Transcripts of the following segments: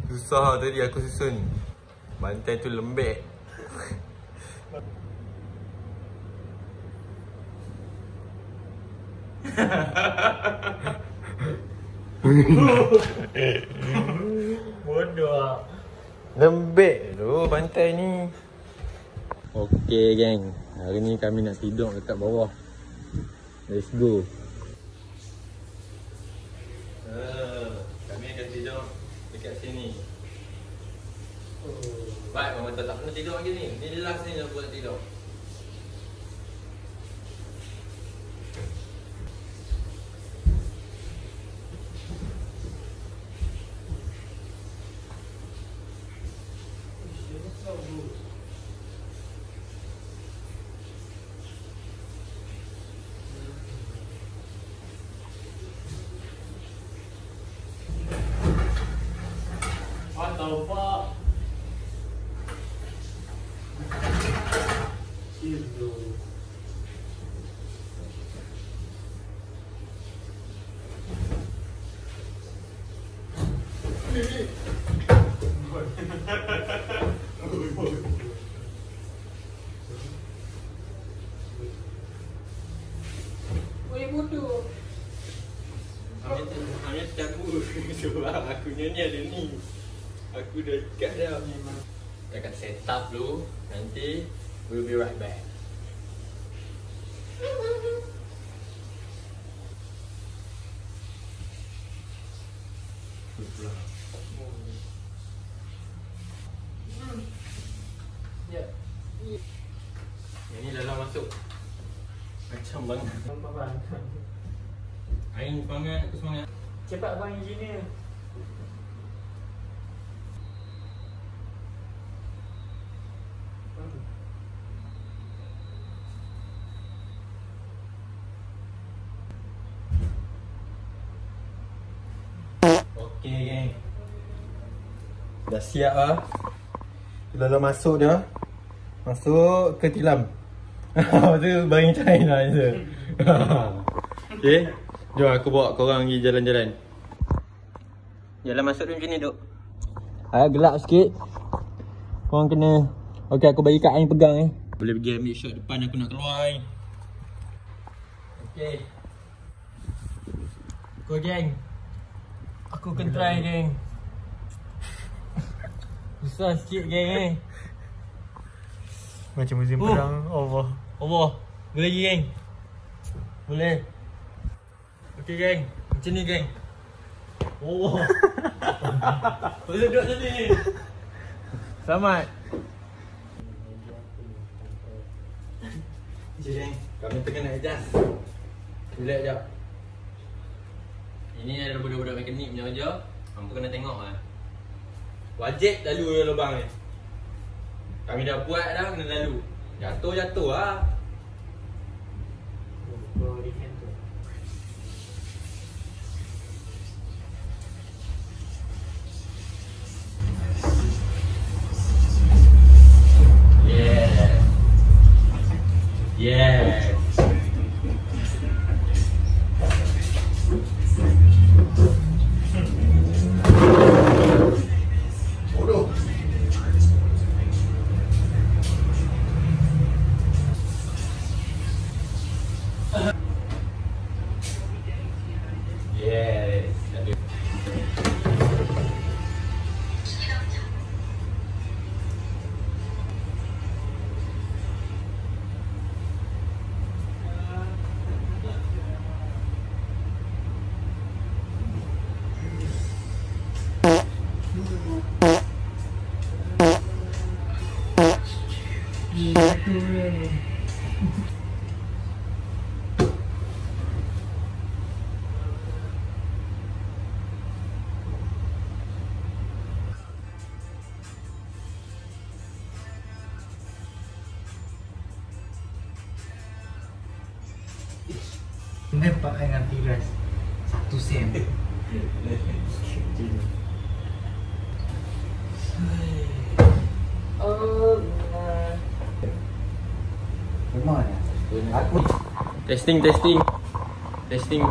Susah tadi aku susun. Bantai tu lembek. Bodoh. Lembek tu bantai ni. Okey geng, hari ni kami nak tidur dekat bawah. Let's go. Kami akan tidur dekat sini. Baik, Mama tak pernah tidur lagi ni. Ni last ni aku nak tidur. Atau pak. Itu. Boleh bodoh. Hanya takut sebab aku ni ada ni. Aku dah ikat dah. Kita akan set up dulu. Nanti we'll be right back. Ya. Yang ni dalam masuk. Macam banget. Nampak bang. Ain semangat, aku semangat. Cepat bang engineer. Okey geng. Dah siap ah. Dah lah masuk dah. Masuk ke tilam. Lepas tu baring cair lah je. Okey. Jom aku bawa korang pergi jalan-jalan. Jalan masuk tu macam ni duk. Gelap sikit. Korang kena. Okey, aku bagi kat Ain pegang ni. Boleh pergi ambil shot depan, aku nak keluar ni. Okey. Go geng. Aku akan try geng. Susah sikit geng ni. Macam musim perang. Allah. Allah. Boleh lagi geng. Boleh. Okey geng. Macam ni geng. Oh. Boleh duduk sini. Selamat. Okey geng. Kami tengah nak adjust. Relax jap. Ini adalah budak-budak mekanik punya kerja. Hampa kena tengok lah. Wajib lalu dalam lubang ni. Kami dah buat dah, kena lalu. Jatuh-jatuh lah. Yeah. Yeah. Nampak dengan Firas 1 sen. Oh, Memang aku Testing. Testing.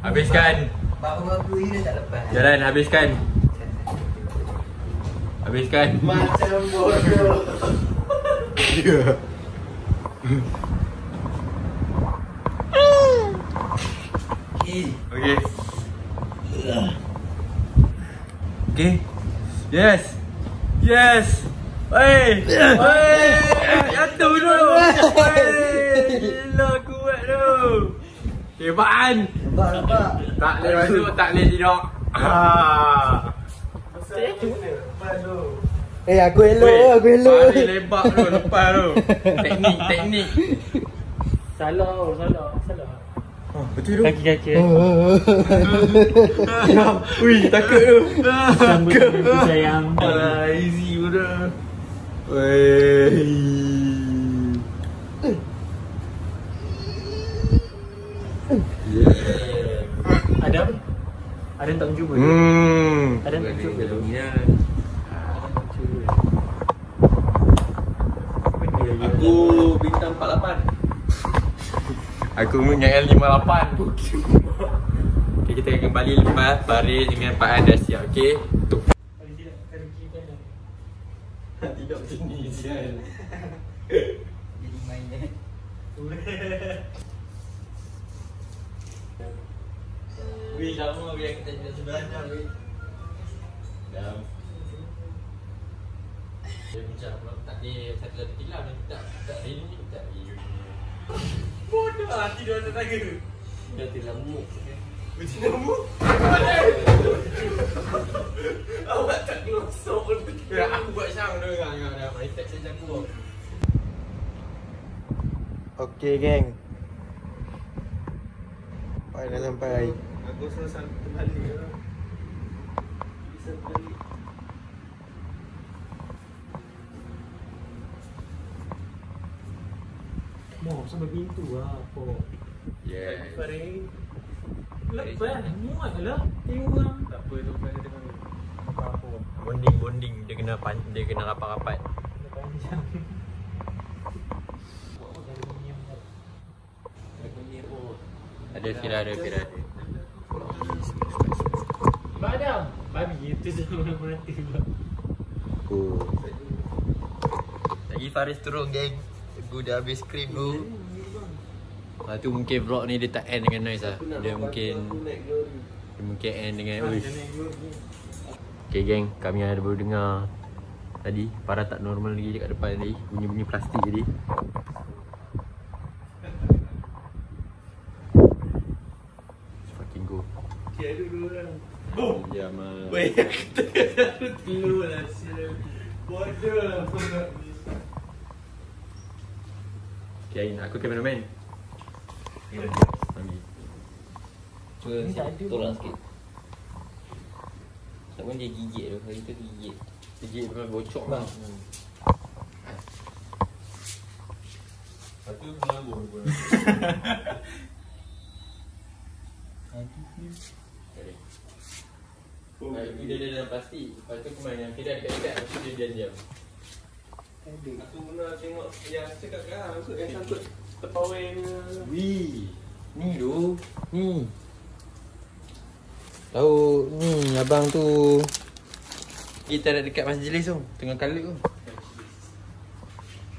Habiskan. Baru-baru ini tak lepas. Jalan, habiskan. Habiskan. Macam bodoh. Ya. Okay. Okay. Yes. Yes. Hey. Hey. Jatuh dulu. Hey. Gila kuat tu. Hebat. Nampak. Tak boleh masuk, tak boleh tidur. Aku elok. Pari lebar tu, lepas tu. Teknik. Salah. Betul tu. Kaki-kaki. Ui, takut tu. Takut sayang. Easy bro. Wey. Adam tak mencuba. Adam tak mencuba. Aku bintang 48. Aku menyanyi 58. Okay, kita akan kembali lepas baris dengan Pak An dah siap, okey? Tuh. Tidak macam ni sial. Jadi main dia. Wih, lama biar kita tidak sebenarnya, wih. Dah. Dia macam tak ada satu tilam ni tak ini tak ini. Bodoh hati dia ada tangga. Dia tilam muk. Macam muk. Awak tak kelosok pun. Ya, aku buat sang tu kan. Mindset saya aku. Okey geng. Dah sampai. Aku selesai terbalik lah. Bisa terbalik. Mau sampai pintu lah apa. Yes. Farid. Lepas muat lah. Tengok lah. Tak apa tu pada tengok ni. Apa-apa. Bonding dia kena rapat-rapat. Panjang. Buat apa dari minyak tak? Dari minyak pun. Ada Fira. Madam. Babi itu semua mati pula. Oh. Lagi Faris turun geng. Aku dah habis krim tu. Lepas tu mungkin vlog ni dia tak end dengan noise lah. Dia mungkin end dengan uish. Okay geng, kami ada baru dengar tadi Farah tak normal lagi dekat depan tadi. Bunyi-bunyi plastik tadi. Let's fucking go. Tiada dulu orang. Jamal. Weh, aku tak telur lah sial. Bodoh lah aku nak ni. Okay Ain, aku cameraman. Ambil. Cuba tolak sikit. Tak pun dia gigit tu, hari tu gigit. Gigit memang bocok Bang. Lepas tu melambung pun. Itu dia dalam plastik. Lepas tu aku main yang Fira dekat-dekat. Lepas tu dia diam-diam. Aku pernah tengok yang cakap kan, aku yang sangkut terpawai ni. Wih, ni tu. Ni. Tahu ni abang tu. Kita ada dekat majlis tu. Tengah kali tu.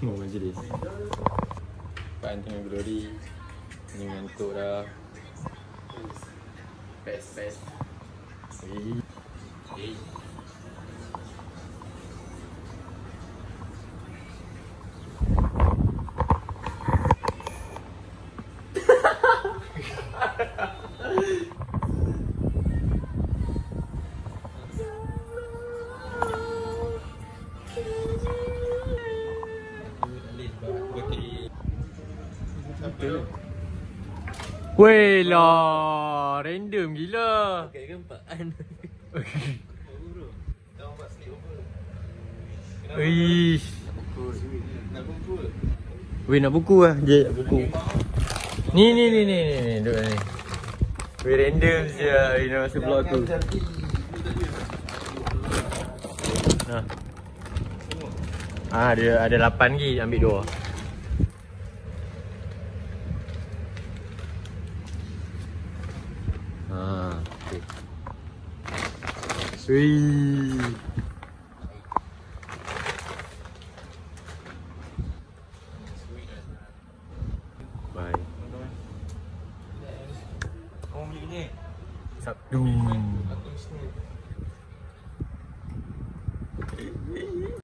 Oh, majlis. Pan tengah glory. Ni ngantuk dah. Best. Wih. Weh lah, random gila. Pakai gempaan. Wih. Nak kumpul. Weh nak buku lah. Dia buku. Ni duduk ni. Weh random je ini sebelah aku. Dia ada 8 lagi, ambil 2. Wih. Bye. Kau beli ni. Sabtu. Aku sini.